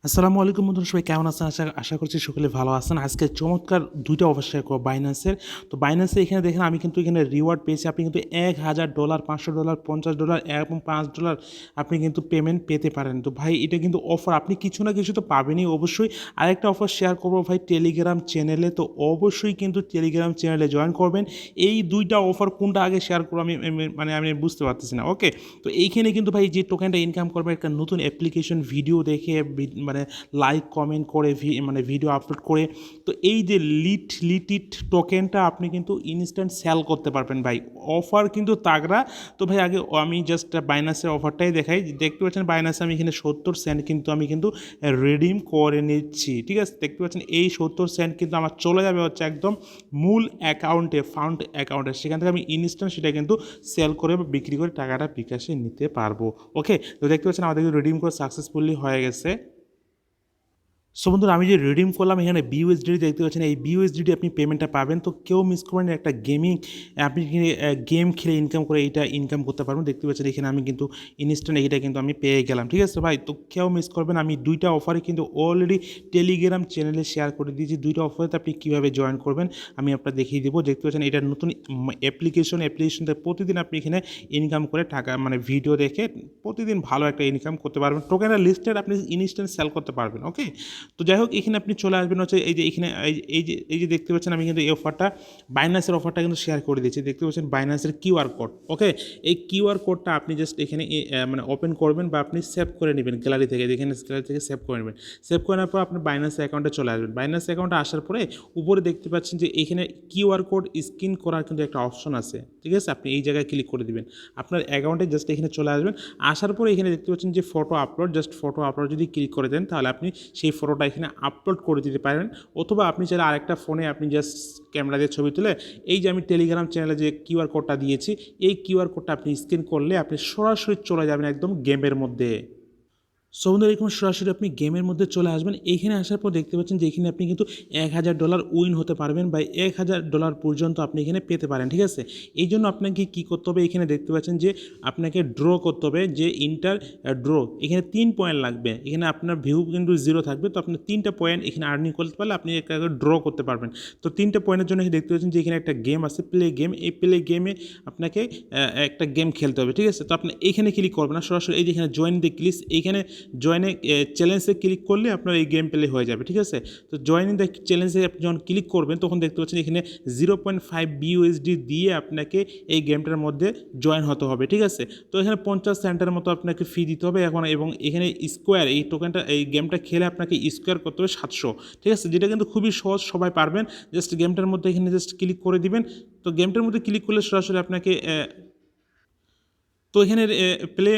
আসসালামু আলাইকুম বন্ধুরা, সবাই কেমন আছেন? আশা করছি সকলে ভালো আছেন। আজকে চমৎকার ২ টা অফার শেয়ার করব বাইন্যান্সের। তো বাইন্যান্সে এখানে দেখেন আমি কিন্তু এখানে রিওয়ার্ড পেয়েছি। আপনি কিন্তু $১,০০০, $৫০০, $৫০ এবং $৫ আপনি কিন্তু পেমেন্ট পেতে পারেন। তো ভাই এটা কিন্তু অফার, আপনি কিছু না কিছু তো পাবেনই অবশ্যই। আরেকটা অফার শেয়ার করব ভাই টেলিগ্রাম চ্যানেলে। তো অবশ্যই কিন্তু টেলিগ্রাম চ্যানেলে জয়েন করবেন। এই ২ টা অফার কোনটা আগে শেয়ার করব আমি বুঝতে পারতেছি না। ওকে? তো এইখানে কিন্তু ভাই যে টোকেনটা ইনকাম করবেন একটা নতুন অ্যাপ্লিকেশন ভিডিও দেখে মানে লাইক কমেন্ট করে ভিডিও আপলোড করে, তো এই যে লিটিড টোকেনটা আপনি কিন্তু ইনস্ট্যান্ট সেল করতে পারবেন ভাই। অফার কিন্তু তাগড়া। তো ভাই আগে আমি জাস্ট বাইনান্সের অফারটাই দেখাই। দেখতে পাচ্ছেন বাইনান্সে আমি এখানে 70 সেন্ট কিন্তু রিডিম করে নিচ্ছি। ঠিক আছে, দেখতে পাচ্ছেন এই 70 সেন্ট কিন্তু আমার চলে যাবে হচ্ছে একদম মূল অ্যাকাউন্টে, ফান্ড অ্যাকাউন্টে। সেখান থেকে আমি ইনস্ট্যান্ট সেটা কিন্তু সেল করে বা বিক্রি করে টাকাটা বিকাশে নিতে পারবো। ওকে, তো দেখতে পাচ্ছেন আমাদের রিডিম করে সাকসেসফুলি হয়ে গেছে। সো বন্ধুরা, আমি যে রিডিম করলাম এখানে বিইউএসডি দেখতে পাচ্ছেন, এই বিইউএসডি আপনি পেমেন্টটা পাবেন। তো কেউ মিস করবেন না, একটা আপনি গেম খেলে ইনকাম করে এইটা ইনকাম করতে পারবেন। দেখতে পাচ্ছেন এখানে আমি কিন্তু ইনস্ট্যান্ট এইটা কিন্তু আমি পেয়ে গেলাম। ঠিক আছে ভাই, তো কেউ মিস করবেন। আমি 2টা অফারে কিন্তু অলরেডি টেলিগ্রাম চ্যানেলে শেয়ার করে দিয়েছি। 2টা অফারেতে আপনি কীভাবে জয়েন করবেন আমি আপনার দেখিয়ে দেবো। দেখতে পাচ্ছেন এটা নতুন অ্যাপ্লিকেশনতে প্রতিদিন আপনি এখানে ইনকাম করে টাকা ভিডিও দেখে প্রতিদিন ভালো একটা ইনকাম করতে পারবেন। টোকেনের লিস্টেড আপনি ইনস্ট্যান্ট সেল করতে পারবেন। ওকে, তো যাই হোক এখানে আপনি চলে আসবেন হচ্ছে এই যে এখানে এই যে দেখতে পাচ্ছেন আমি কিন্তু এই অফারটা বাইন্যান্সের অফারটা কিন্তু শেয়ার করে দিয়েছি। দেখতে পাচ্ছেন বাইন্যান্সের কিউআর কোড। ওকে, এই কিউআর কোডটা আপনি জাস্ট এখানে ওপেন করবেন বা আপনি সেভ করে নেবেন গ্যালারি থেকে, এখানে গ্যালারি থেকে সেভ করে নেবেন। সেভ করার পর আপনি বাইন্যান্স অ্যাকাউন্টে চলে আসবেন। বাইন্যান্স অ্যাকাউন্টে আসার পরে উপরে দেখতে পাচ্ছেন যে এখানে কিউআর কোড স্ক্যান করার কিন্তু একটা অপশন আছে। ঠিক আছে, আপনি এই জায়গায় ক্লিক করে দিবেন। আপনার অ্যাকাউন্টে জাস্ট এখানে চলে আসবেন। আসার পরে এখানে দেখতে পাচ্ছেন যে photo upload, just photo upload যদি ক্লিক করে দেন তাহলে আপনি সেই ফটোটা এখানে আপলোড করে দিতে পারেন। অথবা আপনি চাইলে আরেকটা ফোনে আপনি জাস্ট ক্যামেরা দিয়ে ছবি তুলে এই যে আমি টেলিগ্রাম চ্যানেলে যে কিউআর কোডটা দিয়েছি, এই কিউআর কোডটা আপনি স্ক্যান করলে আপনি সরাসরি চলে যাবেন একদম গেমের মধ্যে। সো বন্ধুরা, এরকম সরাসরি আপনি গেমের মধ্যে চলে আসবেন। এইখানে আসার পর দেখতে পাচ্ছেন যে এখানে আপনি কিন্তু $1,000 উইন হতে পারবেন বা $1,000 পর্যন্ত আপনি এখানে পেতে পারেন। ঠিক আছে, এই জন্য আপনাকে কী করতে হবে, এখানে দেখতে পাচ্ছেন যে আপনাকে ড্র করতে হবে, যে ড্র এখানে 3 পয়েন্ট লাগবে। এখানে আপনার ভিউ কিন্তু 0 থাকবে, তো আপনি 3টা পয়েন্ট এখানে আর্নিং করতে পারলে আপনি একটা ড্র করতে পারবেন। তো 3টা পয়েন্টের জন্য দেখতে পাচ্ছেন যে এখানে একটা গেম আছে, প্লে গেম। এই প্লে গেমে আপনাকে একটা গেম খেলতে হবে। ঠিক আছে, তো আপনি এইখানে ক্লিক করবেন না, সরাসরি এই যে এখানে জয়েন দ্য ক্লিস, এইখানে জয়েনে চ্যালেঞ্জে ক্লিক করলে আপনার এই গেম প্লে হয়ে যাবে। ঠিক আছে, তো জয়েন ইন দ্য চ্যালেঞ্জে আপনি যখন ক্লিক করবেন তখন দেখতে পাচ্ছেন এখানে 0.5 বিইউএসডি দিয়ে আপনাকে এই গেমটার মধ্যে জয়েন হতে হবে। ঠিক আছে, তো এখানে 50 সেন্টের মতো আপনাকে ফি দিতে হবে এখন, এবং এখানে স্কোয়ার এই টোকেনটা এই গেমটা খেলে আপনাকে স্কোয়ার করতে হবে 700। ঠিক আছে, যেটা কিন্তু খুবই সহজ, সবাই পারবেন। জাস্ট গেমটার মধ্যে এখানে জাস্ট ক্লিক করে দিবেন। তো গেমটার মধ্যে ক্লিক করলে সরাসরি আপনাকে তো এখানে প্লে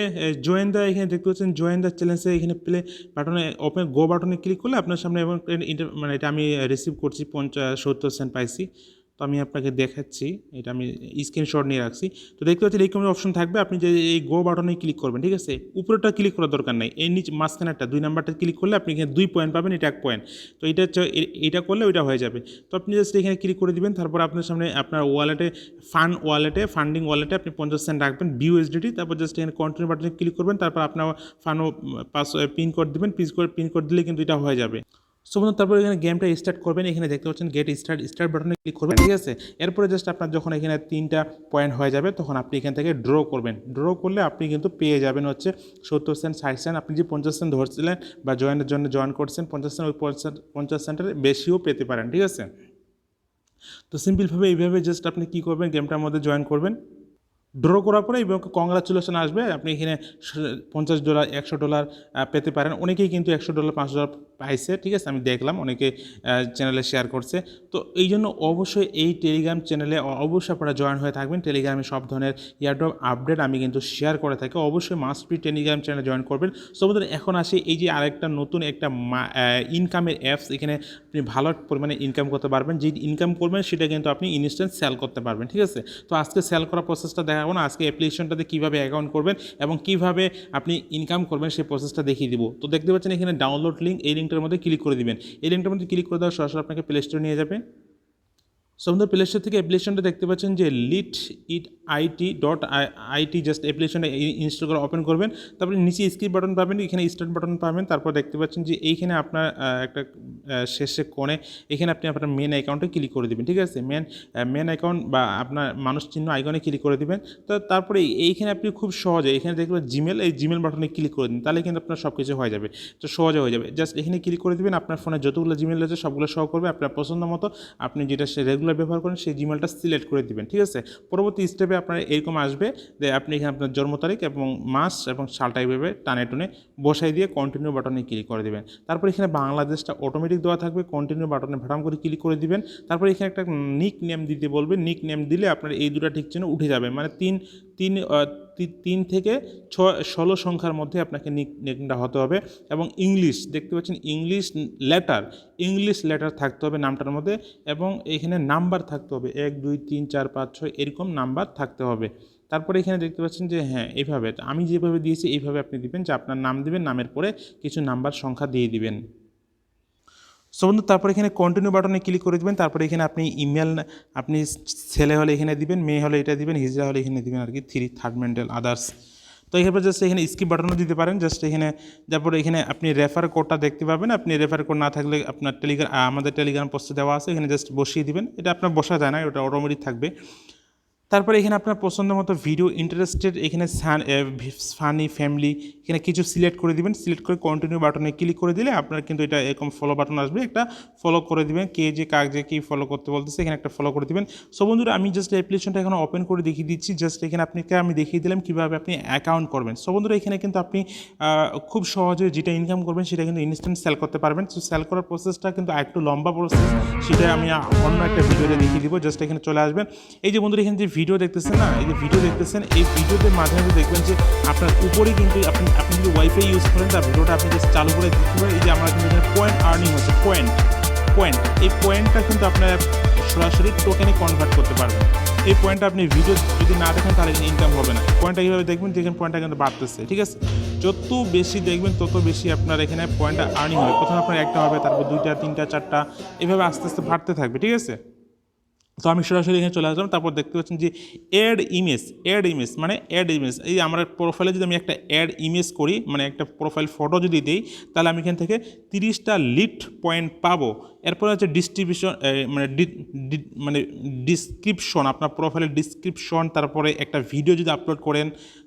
জয়েন দ্য, এখানে দেখতে পাচ্ছেন জয়েন দ্য চ্যালেঞ্জে এখানে প্লে বাটনে ওপেন গো বাটনে ক্লিক করলে আপনার সামনে এবং এটা আমি রিসিভ করছি 70 সেন্ট পাইছি। তো আমি আপনাকে দেখাচ্ছি, এটা আমি স্ক্রিনশট নিয়ে রাখছি। তো দেখতে পাচ্ছেন এরকম অপশন থাকবে, আপনি যে এই গো বাটনে ক্লিক করবেন। ঠিক আছে, উপরেটা ক্লিক করার দরকার নেই, এই নিচে মাঝখানেরটা 2 নাম্বারটা ক্লিক করলে আপনি এখানে 2 পয়েন্ট পাবেন, এটা 1 পয়েন্ট। তো এটা হচ্ছে এটা করলে ওইটা হয়ে যাবে। তো আপনি জাস্ট এখানে ক্লিক করে দিবেন। তারপর আপনার সামনে আপনার ফান্ডিং ওয়ালেটে আপনি 50 সেন্ট রাখবেন বিইউএসডিটি। তারপর জাস্ট এখানে কন্টিনিউ বাটনে ক্লিক করবেন। তারপর আপনার ফান্ড পিন কোড দিবেন, পিন কোড দিলে কিন্তু এটা হয়ে যাবে। সো বন্ধু, তারপর এখানে গেমটা স্টার্ট করবেন। এখানে দেখতে পাচ্ছেন গেট স্টার্ট বাটনে ক্লিক করবেন। ঠিক আছে, এরপরে জাস্ট আপনার যখন এখানে 3টা পয়েন্ট হয়ে যাবে তখন আপনি এখান থেকে ড্র করবেন। ড্র করলে আপনি কিন্তু পেয়ে যাবেন হচ্ছে 70 সেন্ট, 60 সেন্ট। আপনি যে 50 সেন্ট ধরছিলেন বা জয়েনের জন্য জয়েন করছেন 50 সেন্ট, ওই 50 সেন্টের বেশিও পেতে পারেন। ঠিক আছে, তো সিম্পলভাবে এইভাবে জাস্ট আপনি কী করবেন, গেমটার মধ্যে জয়েন করবেন। ড্র করার পরে এবং কংগ্রাচুলেশন আসবে, আপনি এখানে $50, $100 পেতে পারেন। অনেকেই কিন্তু $100, $500 পাইছে। ঠিক আছে, আমি দেখলাম অনেকে চ্যানেলে শেয়ার করছে। তো এই জন্য অবশ্যই এই টেলিগ্রাম চ্যানেলে অবশ্যই আপনারা জয়েন হয়ে থাকবেন। টেলিগ্রামে সব ধরনের এয়ারড্রপ আপডেট আমি কিন্তু শেয়ার করে থাকি। অবশ্যই মাস্ট বি টেলিগ্রাম চ্যানেলে জয়েন করবেন। সো বন্ধুরা, এখন আসি এই যে আরেকটা নতুন একটা ইনকামের অ্যাপস, এখানে আপনি ভালো পরিমাণে ইনকাম করতে পারবেন। যে ইনকাম করবেন সেটা কিন্তু আপনি ইনস্ট্যান্ট সেল করতে পারবেন। ঠিক আছে, তো আজকে সেল করার প্রসেসটা দেখাবো না, আজকে অ্যাপ্লিকেশনটাতে কীভাবে অ্যাকাউন্ট করবেন এবং কীভাবে আপনি ইনকাম করবেন সেই প্রসেসটা দেখিয়ে দিব। তো দেখতে পাচ্ছেন এখানে ডাউনলোড লিঙ্ক, এই লিঙ্কটার মধ্যে ক্লিক করে দিবেন। এই লিঙ্কটার মধ্যে ক্লিক করে দেওয়ার সরাসরি আপনাকে প্লে স্টোরে নিয়ে যাবে। সো আমাদের প্লে স্টোর থেকে অ্যাপ্লিকেশনটা দেখতে পাচ্ছেন যে LeetIT.IT জাস্ট অ্যাপ্লিকেশনটা ইনস্টল করে ওপেন করবেন। তারপরে নিচে স্কিপ বাটন পাবেন, এখানে স্টার্ট বাটন পাবেন। তারপর দেখতে পাচ্ছেন যে এইখানে আপনার একটা শেষে কোণে এখানে আপনি আপনার মেন অ্যাকাউন্টে ক্লিক করে দেবেন, ঠিক আছে। মেন অ্যাকাউন্ট বা আপনার মানুষ চিহ্ন আইকনে ক্লিক করে দেবেন। তো তারপরে এইখানে আপনি খুব সহজে এখানে দেখবেন জিমেল, এই জিমেল বাটনে ক্লিক করে দিন, তাহলে কিন্তু আপনার সব কিছু হয়ে যাবে, তো সহজে হয়ে যাবে। জাস্ট এখানে ক্লিক করে দেবেন, আপনার ফোনে যতগুলো জিমেল আছে সবগুলো শো করবে, আপনার পছন্দ মতো আপনি যেটা রেগুলার ব্যবহার করেন সেই জিমেলটা সিলেক্ট করে দিবেন, ঠিক আছে। পরবর্তী স্টেপে আপনার এরকম আসবে যে আপনি এখানে আপনার জন্ম তারিখ এবং মাস এবং সালটা এইভাবে টানে টুনে বসাই দিয়ে কন্টিনিউ বাটনে ক্লিক করে দেবেন। তারপর এখানে বাংলাদেশটা অটোমেটিক দেওয়া থাকবে, কন্টিনিউ বাটনে ভাটাম করে ক্লিক করে দিবেন। তারপর এখানে একটা নিক নেম দিতে বলবে, নিক নেম দিলে আপনার এই দুটো ঠিক চিহ্ন উঠে যাবে, মানে তিন থেকে 16 সংখ্যার মধ্যে আপনাকে নেমটা হতে হবে। এবং ইংলিশ দেখতে পাচ্ছেন, ইংলিশ লেটার থাকতে হবে নামটার মধ্যে, এবং এখানে নাম্বার থাকতে হবে 1 2 3 4 5 6 এরকম নাম্বার থাকতে হবে। তারপরে এখানে দেখতে পাচ্ছেন যে হ্যাঁ এইভাবে আমি যেভাবে দিয়েছি এইভাবে আপনি দিবেন, যে আপনার নাম দিবেন, নামের পরে কিছু নাম্বার সংখ্যা দিয়ে দিবেন। সো বন্ধু তারপর এখানে কন্টিনিউ বাটনে ক্লিক করে দেবেন। তারপরে এখানে আপনি ইমেল, আপনি ছেলে হলে এখানে দিবেন, মেয়ে হলে এটা দিবেন, হিজড়া হলে এখানে দিবেন আর কি, থার্ড মেন্টাল আদার্স। তো এখানে জাস্ট এখানে স্কিপ বাটনও দিতে পারেন, জাস্ট এখানে তারপরে এখানে আপনি রেফার কোডটা দেখতে পাবেন। আপনি রেফার কোড না থাকলে আপনার আমাদের টেলিগ্রাম পোস্টে দেওয়া আছে, এখানে জাস্ট বসিয়ে দিবেন, এটা আপনার বসা যায় না, ওটা অটোমেটিক থাকবে। তারপরে এখানে আপনার পছন্দ মতো ভিডিও, ইন্টারেস্টেড, এখানে ফানি, ফ্যামিলি, এখানে কিছু সিলেক্ট করে দিবেন। সিলেক্ট করে কন্টিনিউ বাটনে ক্লিক করে দিলে আপনার কিন্তু এটা এরকম ফলো বাটন আসবে, একটা ফলো করে দিবেন, কে যে কাক যে কী ফলো করতে বলতেছে এখানে একটা ফলো করে দিবেন। সো বন্ধুরা আমি জাস্ট অ্যাপ্লিকেশনটা এখন ওপেন করে দেখিয়ে দিচ্ছি, জাস্ট এখানে আপনাকে আমি দেখিয়ে দিলাম কীভাবে আপনি অ্যাকাউন্ট করবেন। সো বন্ধুরা এখানে কিন্তু আপনি খুব সহজে যেটা ইনকাম করবেন সেটা কিন্তু ইনস্ট্যান্ট সেল করতে পারবেন। সো সেল করার প্রসেসটা কিন্তু একটু লম্বা প্রসেস, সেটা আমি অন্য একটা ভিডিওতে দেখিয়ে দিব। জাস্ট এখানে চলে আসবেন, এই যে বন্ধুরা এখানে যে ভিডিও দেখতেছেন না, এই যে ভিডিও দেখতেছেন, এই ভিডিওতে মাধ্যমে দেখবেন যে আপনার উপরেই কিন্তু আপনি যদি ওয়াইফাই ইউজ করেন তার ভিডিওটা আপনি জাস্ট চালু করে দিতে পারেন। এই যে আমরা কিন্তু এখানে পয়েন্ট আর্নিং হচ্ছে, পয়েন্ট এই পয়েন্টটা কিন্তু আপনার সরাসরি টোকেনে কনভার্ট করতে পারবেন। এই পয়েন্টটা আপনি ভিডিও যদি না দেখেন তাহলে ইনকাম হবে না। পয়েন্টটা কীভাবে দেখবেন, দেখেন পয়েন্টটা কিন্তু বাড়তেছে, ঠিক আছে। যত বেশি দেখবেন তত বেশি আপনার এখানে পয়েন্টটা আর্নিং হবে। প্রথমে আপনার একটা হবে, তারপর 2টা 3টা 4টা এভাবে আস্তে আস্তে বাড়তে থাকবে, ঠিক আছে। তো আমি সরাসরি এখানে চলে আসলাম। তারপর দেখতে পাচ্ছেন যে অ্যাড ইমেজ মানে অ্যাড ইমেজ, এই আমার প্রোফাইলে যদি আমি একটা অ্যাড ইমেজ করি, মানে একটা প্রোফাইল ফটো যদি দিই, তাহলে আমি এখান থেকে 30টা লিড পয়েন্ট পাবো। এরপরে হচ্ছে ডিস্ট্রিবিউশন, মানে ডিসক্রিপশন, আপনার প্রোফাইলের ডিসক্রিপশন, তারপরে একটা ভিডিও যদি আপলোড করেন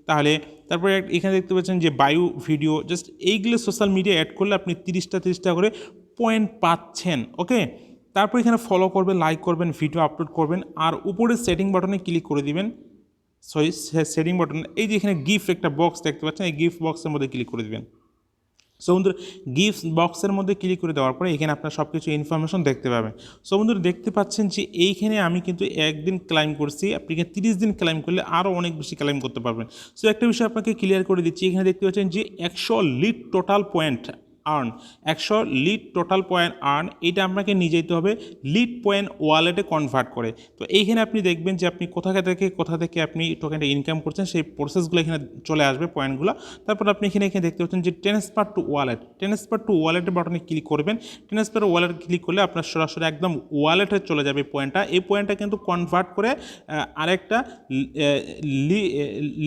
তাহলে, তারপরে এখানে দেখতে পাচ্ছেন যে বায়ো ভিডিও, জাস্ট এইগুলো সোশ্যাল মিডিয়া অ্যাড করলে আপনি 30টা করে পয়েন্ট পাচ্ছেন, ওকে। তারপর এখানে ফলো করবেন, লাইক করবেন, ভিডিও আপলোড করবেন, আর উপরে সেটিং বাটনে ক্লিক করে দিবেন। সেটিং বাটন, এই যে এখানে গিফট একটা বক্স দেখতে পাচ্ছেন, এই গিফট বক্সের মধ্যে ক্লিক করে দিবেন। সো বন্ধুরা গিফট বক্সের মধ্যে ক্লিক করে দেওয়ার পরে এখানে আপনার সব কিছু ইনফরমেশন দেখতে পাবেন। সো বন্ধুরা দেখতে পাচ্ছেন যে এইখানে আমি কিন্তু একদিন ক্লাইম করছি, আপনি 30 দিন ক্লাইম করলে আরও অনেক বেশি ক্লাইম করতে পারবেন। সো একটা বিষয় আপনাকে ক্লিয়ার করে দিচ্ছি, এখানে দেখতে পাচ্ছেন যে 100 lead total point earn, 100 lead total point earn, এটা আপনাকে নিয়ে যেতে হবে লিড পয়েন্ট ওয়ালেটে কনভার্ট করে। তো এইখানে আপনি দেখবেন যে আপনি কোথা থেকে আপনি টোকেনটা ইনকাম করছেন, সেই প্রসেসগুলো এখানে চলে আসবে, পয়েন্টগুলো। তারপর আপনি এখানে দেখতে পাচ্ছেন যে ট্রান্সফার টু ওয়ালেটের বাটনে ক্লিক করবেন। ট্রান্সফার ওয়ালেট ক্লিক করলে আপনার সরাসরি একদম ওয়ালেটে চলে যাবে পয়েন্টটা। এই পয়েন্টটা কিন্তু কনভার্ট করে আরেকটা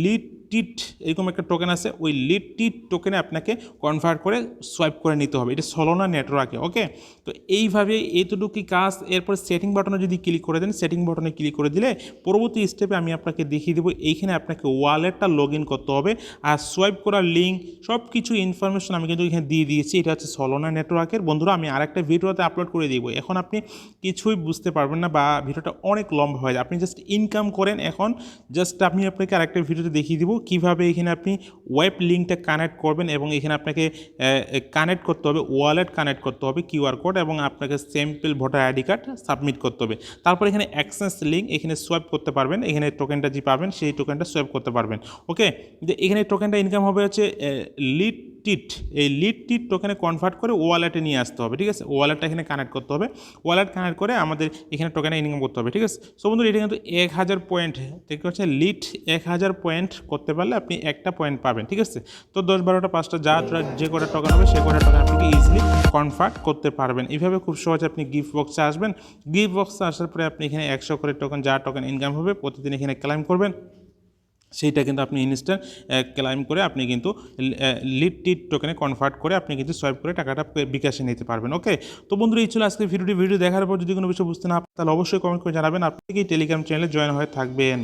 লিড টিট এরকম একটা টোকেন আছে, ওই লিড টিট টোকেনে আপনাকে কনভার্ট করে সোয়াইপ করে নিতে হবে, এটা সলোনা নেটওয়ার্কে, ওকে। তো এইভাবে এইটুকুই কাজ। এরপর সেটিং বাটনে যদি ক্লিক করে দেন, সেটিং বাটনে ক্লিক করে দিলে পরবর্তী স্টেপে আমি আপনাকে দেখিয়ে দেবো, এইখানে আপনাকে ওয়ালেটটা লগ ইন করতে হবে, আর সোয়াইপ করার লিঙ্ক সব কিছু ইনফরমেশন আমি কিন্তু এখানে দিয়ে দিয়েছি। এটা হচ্ছে সলোনা নেটওয়ার্কের। বন্ধুরা আমি আরেকটা ভিডিওতে আপলোড করে দিব, এখন আপনি কিছুই বুঝতে পারবেন না বা ভিডিওটা অনেক লম্বা হয়ে যায়, আপনি জাস্ট ইনকাম করেন। এখন জাস্ট আমি আপনাকে আরেকটা ভিডিওতে দেখিয়ে দিব কীভাবে এখানে আপনি ওয়েব লিঙ্কটা কানেক্ট করবেন, এবং এখানে আপনাকে কানেক্ট করতে হবে, ওয়ালেট কানেক্ট করতে হবে, কিউআর কোড, এবং আপনাকে simple voter ID card submit করতে হবে। তারপর এখানে অ্যাক্সেস লিঙ্ক, এখানে সোয়াইপ করতে পারবেন, এখানে টোকেনটা যে পাবেন সেই টোকেনটা সোয়াইপ করতে পারবেন, ওকে। যে এখানে টোকেনটা ইনকাম হবে হচ্ছে লিড টিট, এই লিড টিট টোকেনে কনভার্ট করে ওয়ালেটে নিয়ে আসতে হবে, ঠিক আছে। ওয়ালেটটা এখানে কানেক্ট করতে হবে, ওয়ালেট কানেক্ট করে আমাদের এখানে টোকেনে ইনকাম করতে হবে, ঠিক আছে। সো বন্ধুরা এটা কিন্তু 1000 পয়েন্ট, ঠিক আছে, লিড 1000 পয়েন্ট করতে পারলে আপনি একটা পয়েন্ট পাবেন, ঠিক আছে। তো 10 12টা 5টা যে কটা টোকেন হবে সে কটা টোকেন আপনি ইজিলি কনভার্ট করতে পারবেন। এইভাবে খুব সহজে আপনি গিফট বক্সে আসবেন, গিফট বক্সে আসার পরে আপনি এখানে 100 করে টোকেন টোকেন ইনকাম হবে প্রতিদিন এখানে ক্লাইম করবেন, সেইটা কিন্তু আপনি ইনস্ট্যান্ট ক্লাইম করে আপনি কিন্তু লিড টিট টোকেনে কনভার্ট করে আপনি কিন্তু সোয়াইপ করে টাকাটা বিকাশে নিতে পারবেন। ওকে, তো বন্ধুরা এই ছিল আজকে ভিডিও দেখার পর যদি কোনো বিষয় বুঝতে না পারেন তাহলে অবশ্যই কমেন্ট করে জানাবেন, আপনি কি টেলিগ্রাম চ্যানেলে জয়েন হয়ে থাকবেন।